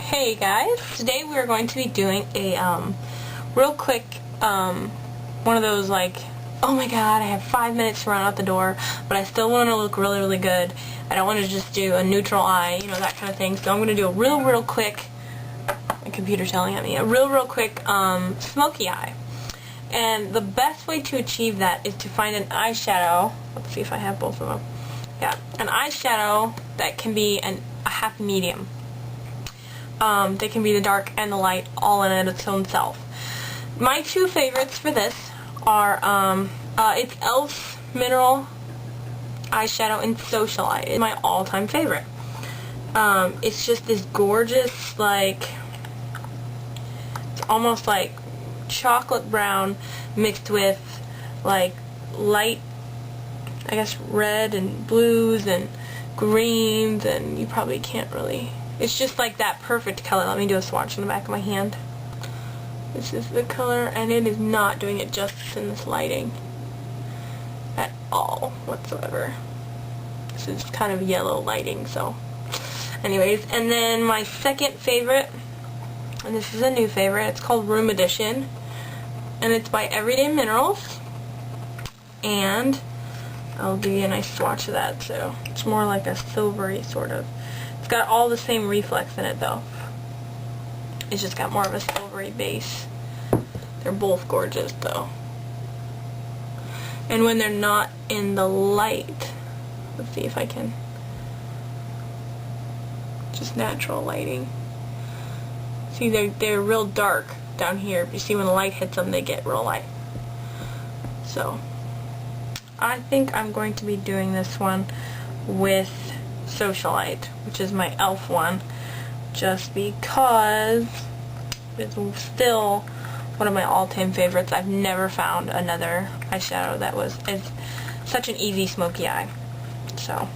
Hey guys, today we are going to be doing a real quick one of those like, oh my god, I have 5 minutes to run out the door, but I still want to look really good. I don't want to just do a neutral eye, you know, that kind of thing. So I'm going to do a real quick, my computer's yelling at me, a real quick smoky eye. And the best way to achieve that is to find an eyeshadow. Let's see if I have both of them. Yeah, an eyeshadow that can be a happy medium. They can be the dark and the light all in its own self. My two favorites for this are it's e.l.f. Mineral eyeshadow in Socialite. It's my all-time favorite. It's just this gorgeous, like, it's almost like chocolate brown mixed with like light, I guess, red and blues and greens, and you probably can't really, it's just like that perfect color. Let me do a swatch on the back of my hand. This is the color, and it is not doing it justice in this lighting at all whatsoever. This is kind of yellow lighting, so anyways. And then my second favorite, and this is a new favorite, it's called Room Edition, and it's by Everyday Minerals, and I'll give you a nice swatch of that. So it's more like a silvery sort of, it's got all the same reflex in it though, it's just got more of a silvery base. They're both gorgeous though, and when they're not in the light, let's see if I can, just natural lighting, see they're real dark down here, but you see when the light hits them they get real light. So I think I'm going to be doing this one with Socialite, which is my e.l.f. one, just because it's still one of my all-time favorites. I've never found another eyeshadow that was such an easy smoky eye. So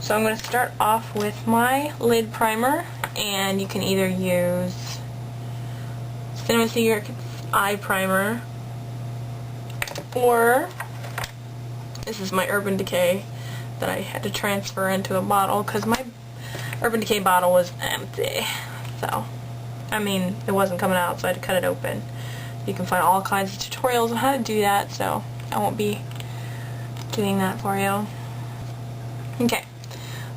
I'm going to start off with my lid primer, and you can either use Cinema Secret eye primer, or this is my Urban Decay that I had to transfer into a bottle because my Urban Decay bottle was empty. So, I mean, it wasn't coming out, so I had to cut it open. You can find all kinds of tutorials on how to do that, so I won't be doing that for you. Okay,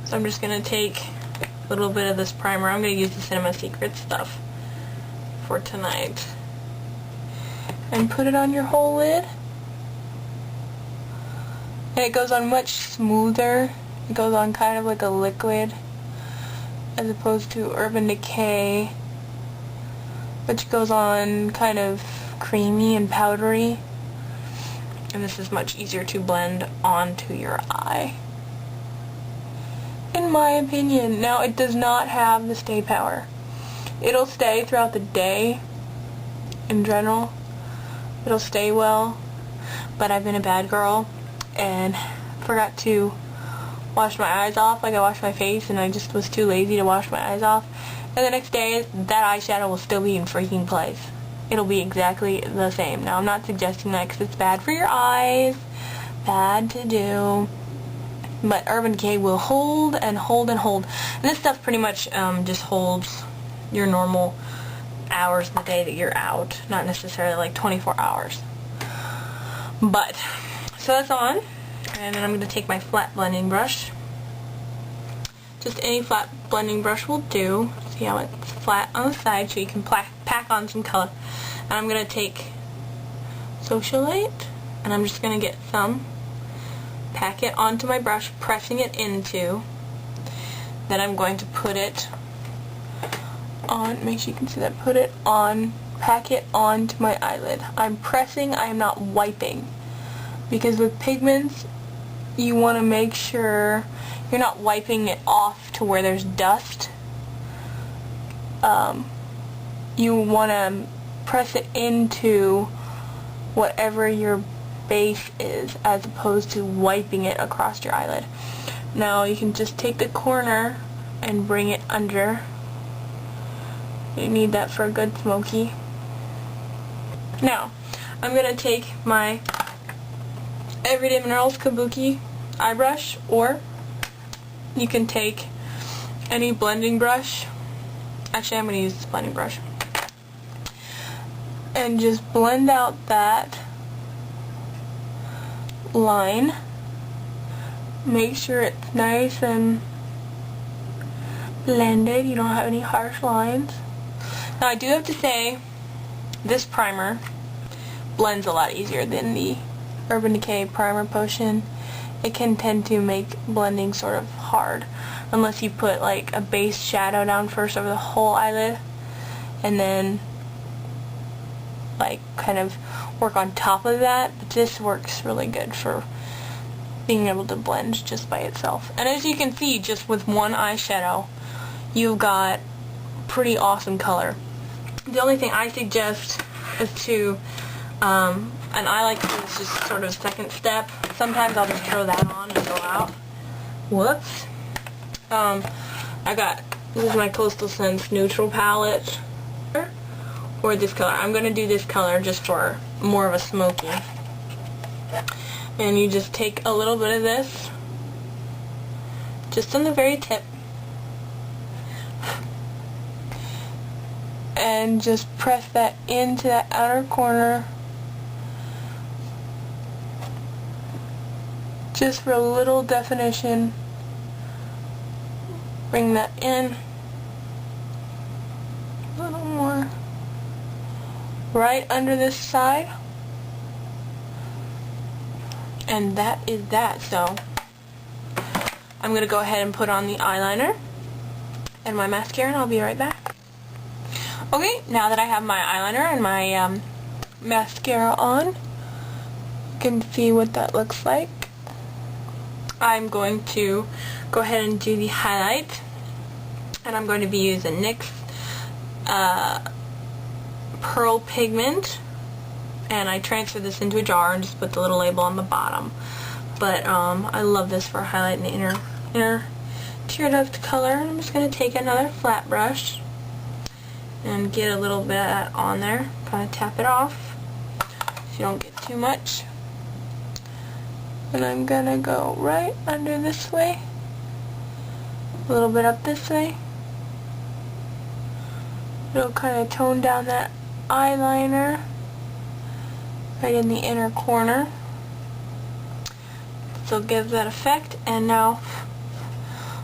so I'm just going to take a little bit of this primer. I'm going to use the Cinema Secret stuff for tonight, and put it on your whole lid. And it goes on much smoother. It goes on kind of like a liquid, as opposed to Urban Decay, which goes on kind of creamy and powdery. And this is much easier to blend onto your eye, in my opinion. Now, it does not have the stay power. It'll stay throughout the day in general. It'll stay well, but I've been a bad girl and forgot to wash my eyes off. Like, I washed my face and I just was too lazy to wash my eyes off, and the next day that eyeshadow will still be in freaking place. It'll be exactly the same. Now, I'm not suggesting that because it's bad for your eyes, bad to do, but Urban Decay will hold and hold and hold. And this stuff pretty much just holds your normal hours of the day that you're out, not necessarily like 24 hours. But so that's on, and then I'm going to take my flat blending brush. Just any flat blending brush will do. See how it's flat on the side so you can pack on some color. And I'm going to take Socialite, and I'm just going to get some, pack it onto my brush, pressing it into. Then I'm going to put it on, make sure you can see that, put it on, pack it onto my eyelid. I'm pressing, I am not wiping, because with pigments you want to make sure you're not wiping it off to where there's dust. You want to press it into whatever your base is, as opposed to wiping it across your eyelid. Now you can just take the corner and bring it under. You need that for a good smoky. Now, I'm going to take my Everyday Minerals Kabuki eye brush, or you can take any blending brush Actually, I'm going to use this blending brush. And just blend out that line. Make sure it's nice and blended. You don't have any harsh lines. Now, I do have to say, this primer blends a lot easier than the Urban Decay Primer Potion. It can tend to make blending sort of hard unless you put like a base shadow down first over the whole eyelid and then like kind of work on top of that. But this works really good for being able to blend just by itself. And as you can see, just with one eyeshadow, you've got pretty awesome color. The only thing I suggest is to, and I like to do this just sort of second step. Sometimes I'll just throw that on and go out. Whoops. This is my Coastal Scents neutral palette, or this color. I'm going to do this color just for more of a smoky. And you just take a little bit of this, just on the very tip, and just press that into that outer corner just for a little definition. Bring that in a little more right under this side, and that is that. So I'm going to go ahead and put on the eyeliner and my mascara, and I'll be right back. Okay, now that I have my eyeliner and my mascara on, you can see what that looks like. I'm going to go ahead and do the highlight, and I'm going to be using NYX Pearl Pigment, and I transferred this into a jar and just put the little label on the bottom. But I love this for highlighting the inner tear duct color. I'm just going to take another flat brush and get a little bit of that on there, kind of tap it off so you don't get too much. And I'm going to go right under this way, a little bit up this way. It'll kind of tone down that eyeliner right in the inner corner. So give that effect. And now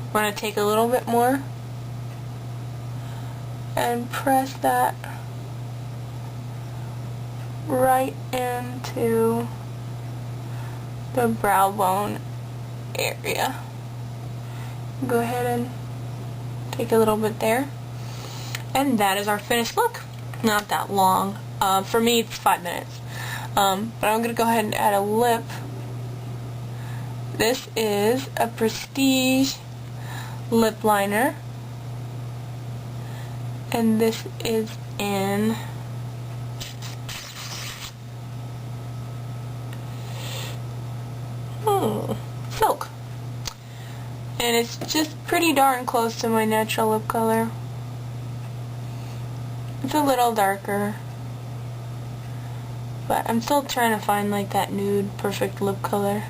I'm going to take a little bit more and press that right into the brow bone area. Go ahead and take a little bit there. And that is our finished look. Not that long. For me, it's 5 minutes. But I'm going to go ahead and add a lip. This is a Prestige lip liner. And this is in Silk. And it's just pretty darn close to my natural lip color. It's a little darker, but I'm still trying to find like that nude perfect lip color.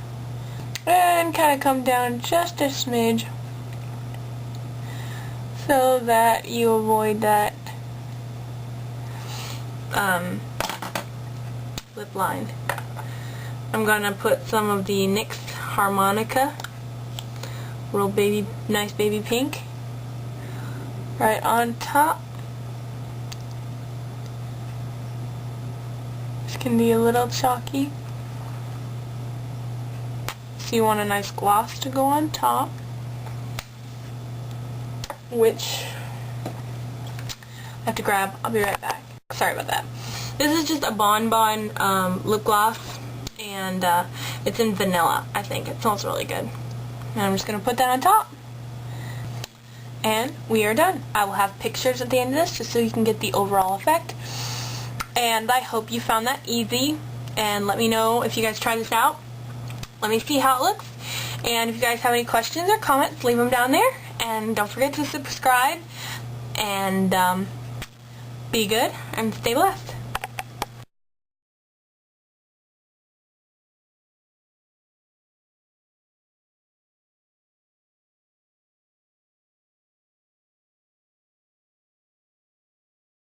And kind of come down just a smidge so that you avoid that lip line. I'm gonna put some of the NYX Harmonica, real baby, nice baby pink, right on top. This can be a little chalky, so you want a nice gloss to go on top, which I have to grab. I'll be right back. Sorry about that. This is just a Bon Bon lip gloss, and it's in vanilla, I think. It smells really good. And I'm just going to put that on top. And we are done. I will have pictures at the end of this just so you can get the overall effect. And I hope you found that easy. And let me know if you guys try this out. Let me see how it looks. And if you guys have any questions or comments, leave them down there. And don't forget to subscribe. And be good and stay blessed.